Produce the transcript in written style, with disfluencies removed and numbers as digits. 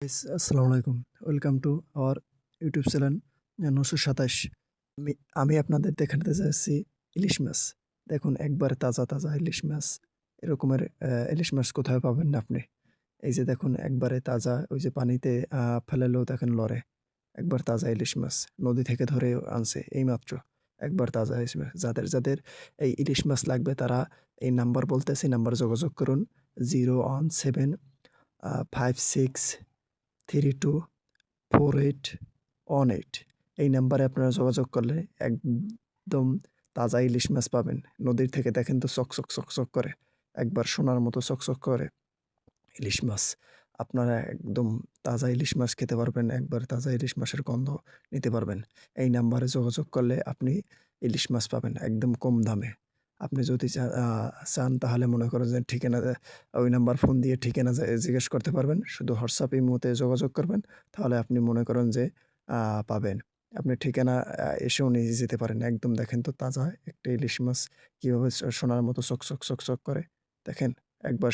আসসালামু আলাইকুম। Welcome to our YouTube channel ৯২৭। আমি আমি আপনাদের দেখাতে যাচ্ছি ইলিশ মাছ। দেখুন একবারে তাজা, তাজা ইলিশ মাছ। এরকমের ইলিশ মাছ কোথাও পাবেন না আপনি। এই যে দেখুন একবারে তাজা ওই যে পানিতে ফেলালেও দেখেন লড়ে। একবার তাজা ইলিশ মাছ। নদী থেকে ধরে আনছে এইমাত্র। একবার তাজা ইলিশ মাছ। যাদের এই ইলিশ মাছ লাগবে তারা এই নাম্বার বলতেছি, নাম্বারে যোগাযোগ করুন 017 56 324818। এই নাম্বারে আপনারা যোগাযোগ করলে একদম তাজা ইলিশ মাছ পাবেন। নদীর থেকে দেখেন তো চকচক, চকচক করে। একবার সোনার মতো চকচক করে ইলিশ মাছ। আপনারা একদম তাজা ইলিশ মাছ খেতে পারবেন। একবার তাজা ইলিশ মাছের গন্ধ নিতে পারবেন। এই নাম্বারে যোগাযোগ করলে আপনি ইলিশ মাছ পাবেন একদম কম দামে। আপনি যদি চান তাহলে মনে করেন যে ঠিকানা ওই নাম্বার ফোন দিয়ে ঠিকানা জিজ্ঞেস করতে পারবেন। শুধু হোয়াটসঅ্যাপ ইমোতে যোগাযোগ করবেন। তাহলে আপনি মনে করেন যে পাবেন। আপনি ঠিকানা এসেও নিয়ে যেতে পারেন। একদম দেখেন তো তাজা একটা ইলিশ মাছ কিভাবে সোনার মতো চকচক, চকচক করে। দেখেন একবার